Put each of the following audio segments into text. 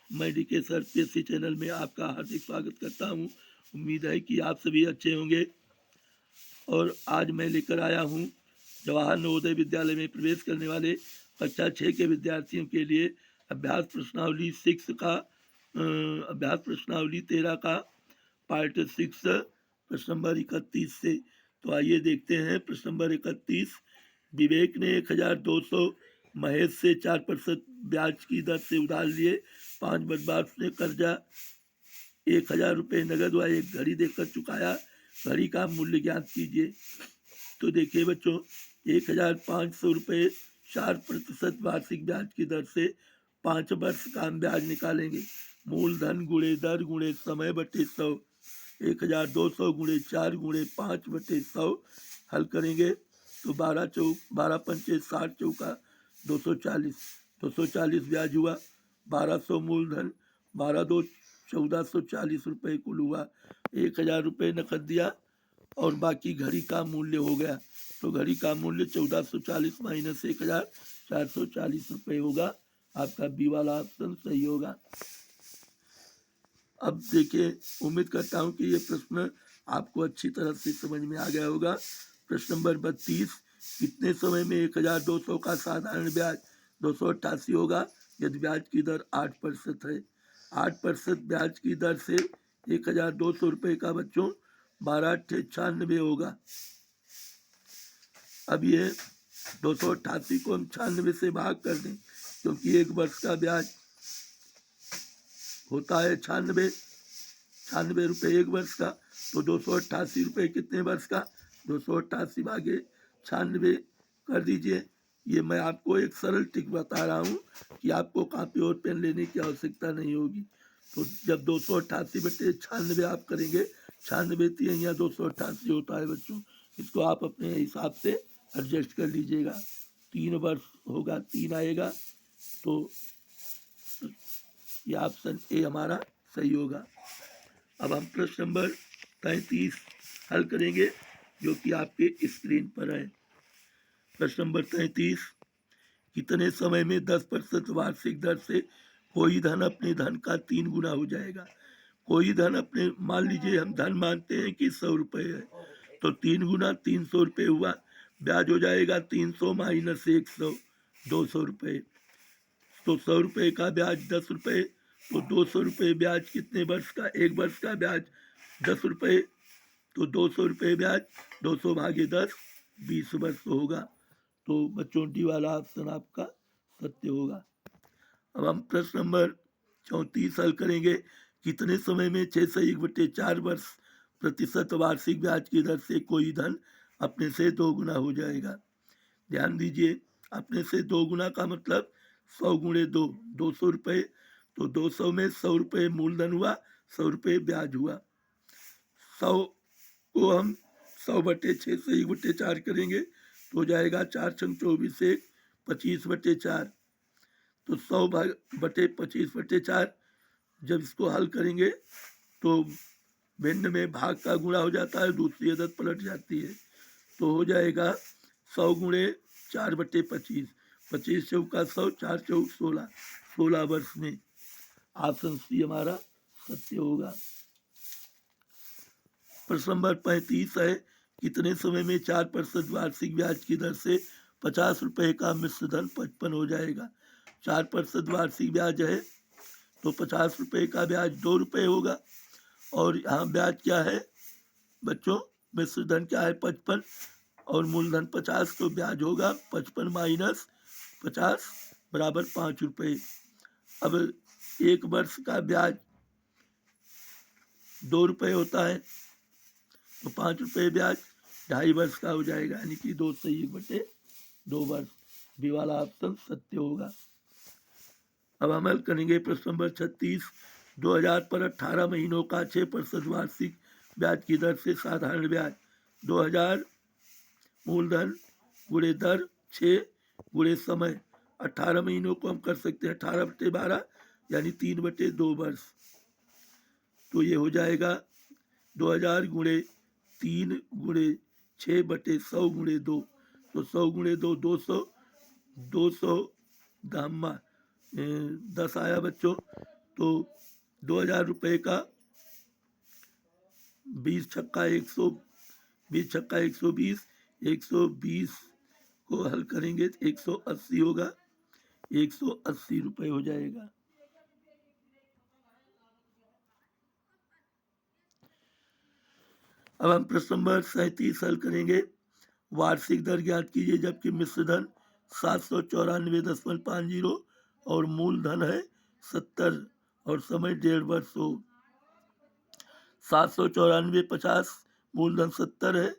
मैं DK sir PSC channel में आपका हार्दिक स्वागत करता हूं। उम्मीद है कि आप सभी अच्छे होंगे। और आज मैं लेकर आया हूं जवाहर नवोदय विद्यालय में प्रवेश करने वाले कक्षा 6 के विद्यार्थियों के लिए अभ्यास प्रश्नावली 6 का अभ्यास प्रश्नावली 13 का पार्ट 6 प्रश्न नंबर 31 से। तो आइए देखते हैं प्रश्न नंबर 31। विवेक ने 1200 महेश से 4% ब्याज की दर से उधार लिए। 5 बदमाश ने कर्जा 1000 रुपये नगद व एक घड़ी देकर चुकाया। घड़ी का मूल्य ज्ञात कीजिए। तो देखिए बच्चों, 1500 रुपये 4% वार्षिक ब्याज की दर से 5 वर्ष का हम ब्याज निकालेंगे। मूलधन गुणे दर गुणे समय बटे 100। 1200 गुणे 4 गुणे 5 बटे 100 हल करेंगे तो 12 पंचे 60 चौका 240 ब्याज हुआ। 1200 मूलधन, 12 दो 1440 रुपये कुल हुआ। 1000 रुपये नकद दिया और बाकी घड़ी का मूल्य हो गया। तो घड़ी का मूल्य 1440 माइनस 1000 440 रुपये होगा। आपका बी वाला ऑप्शन सही होगा। अब देखिए, उम्मीद करता हूँ कि ये प्रश्न आपको अच्छी तरह से समझ में आ गया होगा। प्रश्न नंबर 32। कितने समय में 1200 का साधारण ब्याज 288 होगा यदि ब्याज की दर 8% है। 8% ब्याज की दर से 1200 रुपये का बच्चों 12×96 होगा। अब ये 288 को हम 96 से भाग कर दें, क्योंकि एक वर्ष का ब्याज होता है 96 रुपये एक वर्ष का। तो 288 रुपये कितने वर्ष का, 288 भागे 96 कर दीजिए। ये मैं आपको एक सरल ट्रिक बता रहा हूँ कि आपको कॉपी और पेन लेने की आवश्यकता नहीं होगी। तो जब 288 बटे 96 आप करेंगे, 96 यहाँ 288 होता है बच्चों। इसको आप अपने हिसाब से एडजस्ट कर लीजिएगा। 3 वर्ष होगा, 3 आएगा। तो ये ऑप्शन ए हमारा सही होगा। अब हम प्रश्न नंबर 33 हल करेंगे, जो कि आपके स्क्रीन पर है। प्रश्न नंबर 33। कितने समय में 10% वार्षिक दर से कोई धन अपने धन का 3 गुना हो जाएगा। कोई धन अपने, मान लीजिए हम धन मानते हैं कि 100 रुपये है, तो 3 गुना 300 रुपये हुआ। ब्याज हो जाएगा 300 माइनस 100 200 रुपये। तो 100 रुपये का ब्याज 10 रुपये, तो 200 रुपये ब्याज कितने वर्ष का, एक वर्ष का ब्याज 10 रुपये। तो 200 रुपये ब्याज 200 भागे 10 20 वर्ष होगा। तो बच्चों डी वाला ऑप्शन आपका सत्य होगा। अब हम प्रश्न नंबर 34 हल करेंगे। कितने समय में 6 से 1/4 वर्ष प्रतिशत वार्षिक ब्याज की दर से कोई धन अपने से 2 गुना हो जाएगा। ध्यान दीजिए, अपने से 2 गुना का मतलब 100 गुणे 2 200 रुपये। तो 200 में 100 रुपये मूलधन हुआ, 100 रुपये ब्याज हुआ। 100 को हम 100 बटे 6 से 1/4 करेंगे तो हो जाएगा 4 छंग 24 से 25 बटे 4। तो 100 बटे 25 बटे 4 जब इसको हल करेंगे तो भिन्न में भाग का गुणा हो जाता है, दूसरी अदद पलट जाती है। तो हो जाएगा 100 गुणे 4 बटे 25, 25 चौका 100, 4 चौक 16, 16 वर्ष में। ऑप्शन सी हमारा सत्य होगा। प्रश्न नंबर 35 है। कितने समय में 4% वार्षिक ब्याज की दर से 50 रुपये का मिश्र धन 55 हो जाएगा। 4% वार्षिक ब्याज है तो 50 रुपये का ब्याज 2 रुपये होगा। और यहाँ ब्याज क्या है बच्चों, मिश्र धन क्या है 55 और मूलधन 50, तो ब्याज होगा 55 माइनस 50 बराबर 5 रुपये। अब एक वर्ष का ब्याज 2 रुपये होता है, तो 5 रुपये ब्याज 2.5 वर्ष का हो जाएगा, यानी कि 2 से 1/2 वर्ष। बी वाला ऑप्शन सत्य होगा। अब अमल करेंगे प्रश्न नंबर 36। 2000 पर 18 महीनों का 6% वार्षिक ब्याज की दर से साधारण ब्याज 2000 मूलधन गुणे दर 6 गुणे समय। 18 महीनों को हम कर सकते हैं 18 बटे 12 यानी 3/2 वर्ष। तो ये हो जाएगा 2000 गुणे 3 गुणे 6 बटे 100 गुणे 2। तो 100 गुणे 2 200 200 दामा 10 आया बच्चों। तो 2000 रुपये का 20 छक्का 100, 20 छक्का 120, 120 को हल करेंगे तो 180 होगा, 180 रुपये हो जाएगा। अब हम प्रश्न नंबर 37 हल करेंगे। वार्षिक दर ज्ञात कीजिए जबकि मिश्र धन 794.50 और मूलधन है 70 और समय 1.5 वर्ष हो। 794.50 मूलधन 70 है,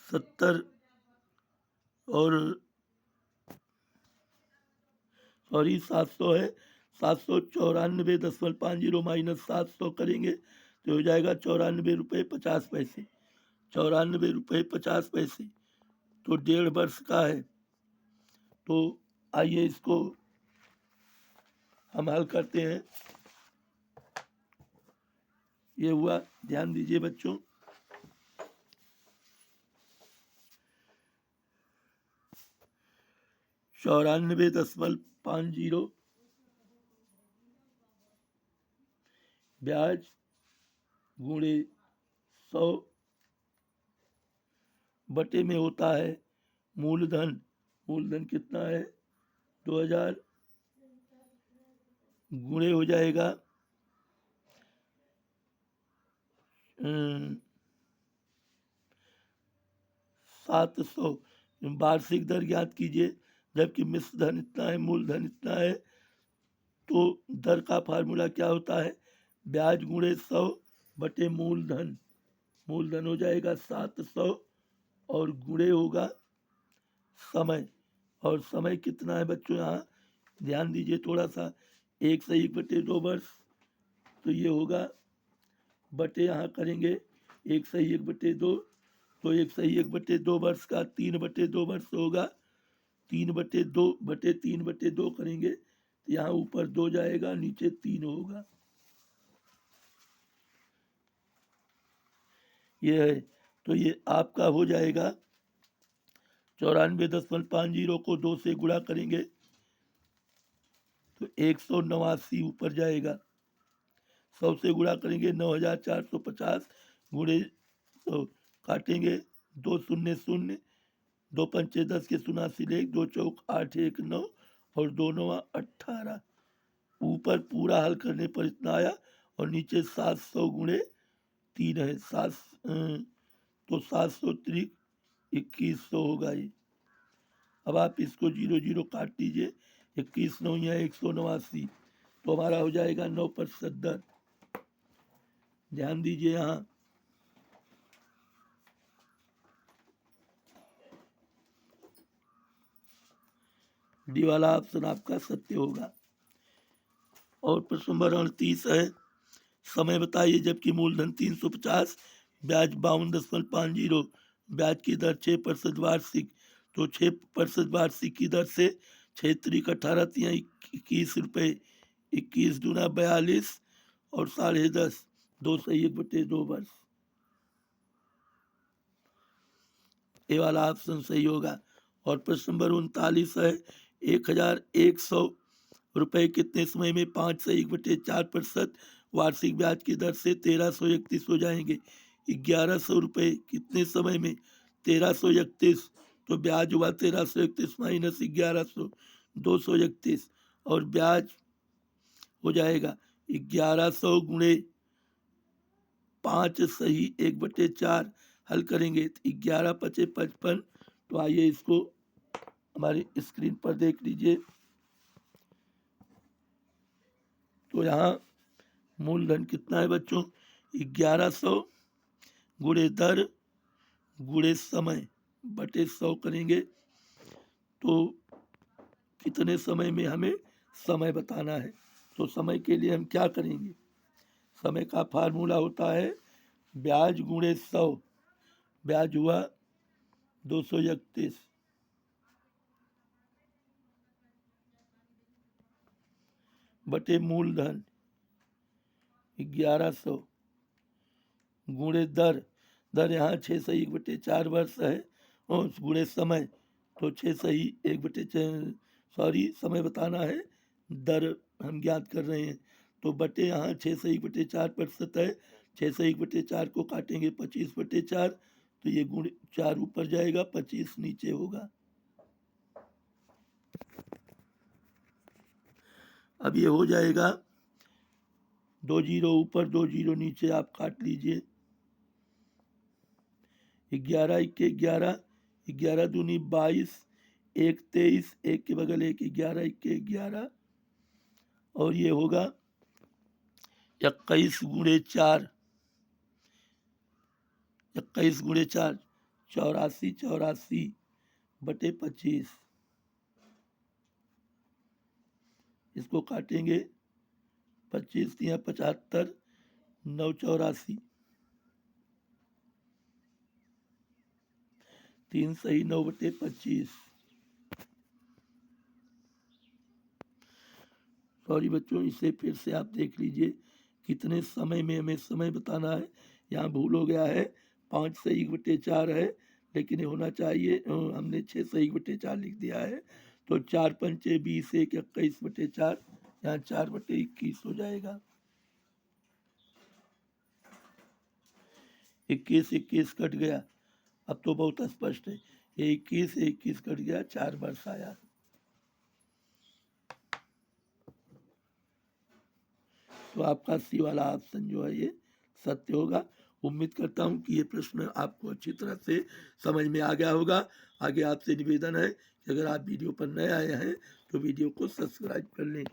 70 और सॉरी 700 है, 794.50 माइनस 700 करेंगे तो हो जाएगा 94 रुपये 50 पैसे, 94 रुपये 50 पैसे। तो 1.5 वर्ष का है। तो आइए इसको हम हल करते हैं। ये हुआ, ध्यान दीजिए बच्चों। चौरानवे दशमलव 50 ब्याज गुणे 100 बटे में होता है मूलधन। मूलधन कितना है 2000 गुणे हो जाएगा 700। वार्षिक दर ज्ञात कीजिए जबकि मिश्र धन इतना है, मूलधन इतना है। तो दर का फार्मूला क्या होता है, ब्याज गुणे 100 बटे मूलधन। मूलधन हो जाएगा 700 और गुणे होगा समय। और समय कितना है बच्चों, यहाँ ध्यान दीजिए थोड़ा सा, 1 से 1 बटे 2 वर्ष। तो ये होगा बटे, यहाँ करेंगे 1 से 1 बटे 2, तो 1 से 1 बटे 2 वर्ष का 3 बटे 2 वर्ष होगा। 3 बटे 2 बटे 3 बटे 2 करेंगे तो यहाँ ऊपर 2 जाएगा, नीचे 3 होगा। ये है, तो ये आपका हो जाएगा 94.50 को 2 से गुणा करेंगे तो 189 ऊपर जाएगा। 100 से गुणा करेंगे 9450 गुणे तो काटेंगे 2 शून्य शून्य, 2 पंचे 10 के 87 लेख, 2 चौक 8 1 9 और 2 9 18। ऊपर पूरा हल करने पर इतना आया और नीचे 700 गुणे 3 है, 7 तो 700 त्रिक 2100 होगा ये। अब आप इसको 0 0 काट दीजिए, 21 9 या 189, तो हमारा हो जाएगा 9% दर। ध्यान दीजिए यहाँ डी वाला ऑप्शन आपका सत्य होगा। और प्रश्न नंबर 38 है, समय बताइए जबकि मूलधन 350, ब्याज 52.50, ब्याज की दर 6% वार्षिक। तो 6% वार्षिक की दर से 6 त्रिक 18 तिया 21 रुपये, 21 दूना 42 और 10.5, 2 से 1 बटे 2 वर्ष। ये वाला ऑप्शन सही होगा। और प्रश्न नंबर 39 है, 1100 रुपये कितने समय में 5 से 1 बटे 4% वार्षिक ब्याज की दर से 1331 हो जाएंगे। 1100 रुपये कितने समय में 1331, तो ब्याज हुआ 1331 माइनस 1100, 231 और ब्याज हो जाएगा 1100 गुणे 5 सही 1 बटे 4 हल करेंगे तो 11 पचे 55। तो आइए इसको हमारी स्क्रीन पर देख लीजिए। तो यहाँ मूलधन कितना है बच्चों 1100 गुणे दर गुणे समय बटे 100 करेंगे तो कितने समय में हमें समय बताना है। तो समय के लिए हम क्या करेंगे, समय का फार्मूला होता है ब्याज गुणे 100, ब्याज हुआ 231 बटे मूलधन 1100 गुणे दर, दर यहाँ 6 से 1 बटे 4 वर्ष है और गुणे समय तो 6 से 1 बटे सॉरी समय बताना है दर हम ज्ञात कर रहे हैं। तो बटे यहाँ 6/1/4% है, 6/1/4 को काटेंगे 25/4, तो ये गुण 4 ऊपर जाएगा, 25 नीचे होगा। अब ये हो जाएगा 2 जीरो ऊपर 2 जीरो नीचे, आप काट लीजिए। 11 1 11, 11 दूनी 22, 1 23, 1 के बगल 1, 11 1 11, और ये होगा 21 गुणे 4, 21 गुणे 4 84, 84 बटे 25, इसको काटेंगे 25 या 75, 9 84, 3 सही 9 बटे 25। सॉरी बच्चों, इसे फिर से आप देख लीजिए कितने समय में हमें समय बताना है। यहाँ भूल हो गया है, 5/1/4 है, लेकिन ये होना चाहिए, हमने 6/1/4 लिख दिया है। तो 4 पंचे 20, 1 21/4, यहाँ 4/21 हो जाएगा। 21 21 कट गया, अब तो बहुत स्पष्ट है, ये 21 21 कट गया, 4 वर्ष आया। तो आपका सी वाला ऑप्शन जो है ये सत्य होगा। उम्मीद करता हूँ कि ये प्रश्न आपको अच्छी तरह से समझ में आ गया होगा। आगे आपसे निवेदन है कि अगर आप वीडियो पर नए आए हैं तो वीडियो को सब्सक्राइब कर लें।